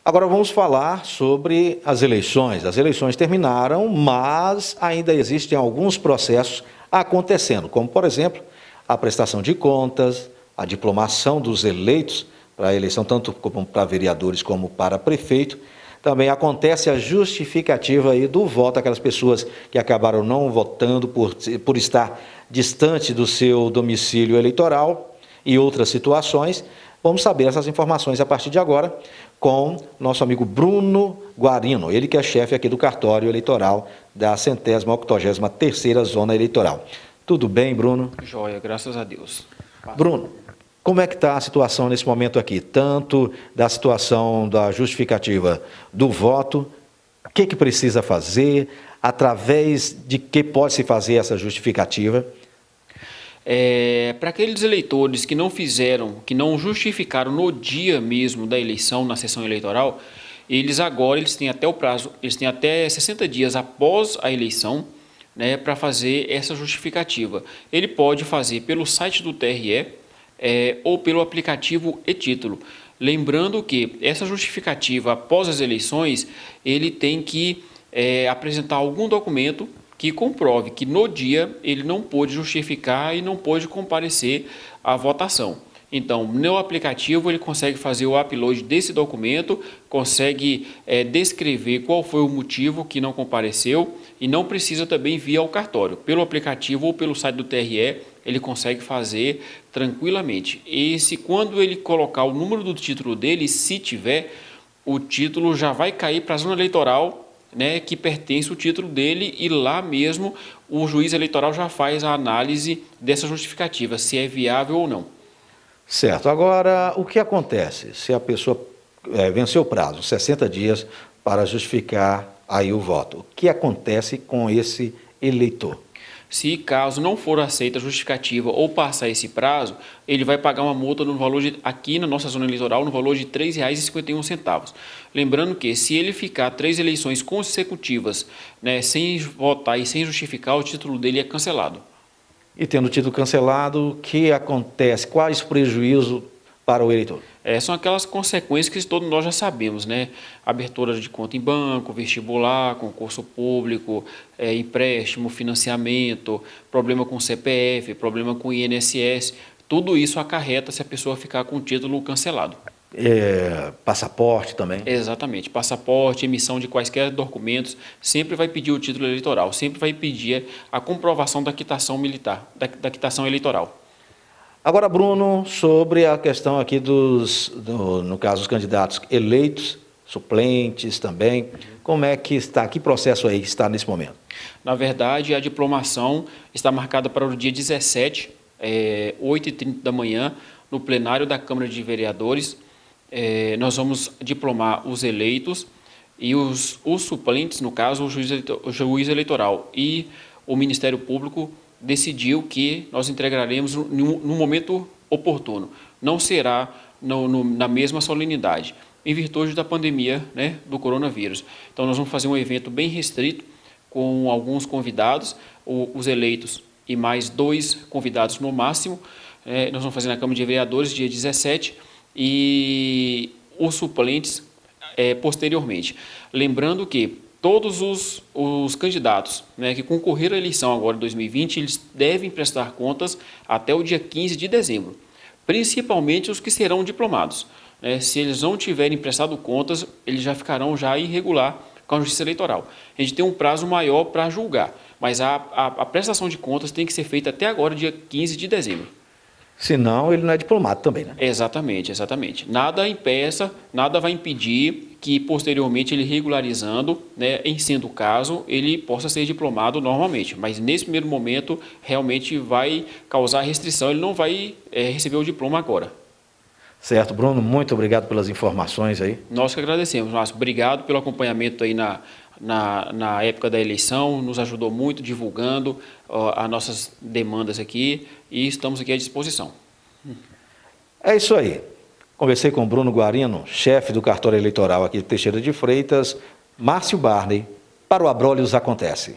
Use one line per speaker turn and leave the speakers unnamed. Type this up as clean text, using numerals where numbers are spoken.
Agora vamos falar sobre as eleições. As eleições terminaram, mas ainda existem alguns processos acontecendo, como, por exemplo, a prestação de contas, a diplomação dos eleitos para a eleição, tanto para vereadores como para prefeito. Também acontece a justificativa aí do voto, aquelas pessoas que acabaram não votando por estar distante do seu domicílio eleitoral e outras situações. Vamos saber essas informações a partir de agora com nosso amigo Bruno Guarino, ele que é chefe aqui do cartório eleitoral da 183ª Zona Eleitoral. Tudo bem, Bruno?
Joia, graças a Deus.
Bruno, como é que está a situação nesse momento aqui? Tanto da situação da justificativa do voto, o que precisa fazer, através de que pode-se fazer essa justificativa?
Para aqueles eleitores que não fizeram, que não justificaram no dia mesmo da eleição, na sessão eleitoral, eles têm até o prazo, eles têm até 60 dias após a eleição, né, para fazer essa justificativa. Ele pode fazer pelo site do TRE ou pelo aplicativo e-Título. Lembrando que essa justificativa após as eleições, ele tem que apresentar algum documento que comprove que no dia ele não pôde justificar e não pôde comparecer à votação. Então, no aplicativo ele consegue fazer o upload desse documento, consegue descrever qual foi o motivo que não compareceu e não precisa também vir ao cartório. Pelo aplicativo ou pelo site do TRE, ele consegue fazer tranquilamente. Quando ele colocar o número do título dele, se tiver, o título já vai cair para a zona eleitoral, né, que pertence o título dele, e lá mesmo o juiz eleitoral já faz a análise dessa justificativa, se é viável ou não.
Certo. Agora, o que acontece se a pessoa venceu o prazo, 60 dias, para justificar aí o voto? O que acontece com esse eleitor?
Se caso não for aceita a justificativa ou passar esse prazo, ele vai pagar uma multa no valor aqui na nossa zona eleitoral, no valor de R$ 3,51. Lembrando que se ele ficar 3 eleições consecutivas, né, sem votar e sem justificar, o título dele é cancelado.
E tendo o título cancelado, o que acontece? Quais prejuízos para o eleitor?
São aquelas consequências que todos nós já sabemos, né? Abertura de conta em banco, vestibular, concurso público, empréstimo, financiamento, problema com CPF, problema com INSS. Tudo isso acarreta se a pessoa ficar com o título cancelado.
Passaporte também?
Exatamente. Passaporte, emissão de quaisquer documentos, sempre vai pedir o título eleitoral, sempre vai pedir a comprovação da quitação militar, da quitação eleitoral.
Agora, Bruno, sobre a questão aqui no caso, os candidatos eleitos, suplentes também, como é que está, que processo aí está nesse momento?
Na verdade, a diplomação está marcada para o dia 17, 8h30 da manhã, no plenário da Câmara de Vereadores. Nós vamos diplomar os eleitos e os suplentes, no caso, o juiz eleitoral e o Ministério Público decidiu que nós entregaremos no momento oportuno. Não será na mesma solenidade, em virtude da pandemia, né, do coronavírus. Então, nós vamos fazer um evento bem restrito, com alguns convidados, os eleitos e mais 2 convidados no máximo. Nós vamos fazer na Câmara de Vereadores, dia 17, e os suplentes posteriormente. Lembrando que todos os candidatos, né, que concorreram à eleição agora de 2020, eles devem prestar contas até o dia 15 de dezembro, principalmente os que serão diplomados. Se eles não tiverem prestado contas, eles já ficarão irregular com a Justiça Eleitoral. A gente tem um prazo maior para julgar, mas a prestação de contas tem que ser feita até agora, dia 15 de dezembro.
Senão, ele não é diplomado também, né?
Exatamente, exatamente. Nada impeça, nada vai impedir que, posteriormente, ele regularizando, né, em sendo o caso, ele possa ser diplomado normalmente. Mas, nesse primeiro momento, realmente vai causar restrição, ele não vai receber o diploma agora.
Certo, Bruno, muito obrigado pelas informações aí.
Nós que agradecemos, Márcio. Obrigado pelo acompanhamento aí na época da eleição, nos ajudou muito divulgando as nossas demandas aqui e estamos aqui à disposição.
É isso aí. Conversei com o Bruno Guarino, chefe do cartório eleitoral aqui de Teixeira de Freitas, Márcio Barney, para o Abrolhos Acontece.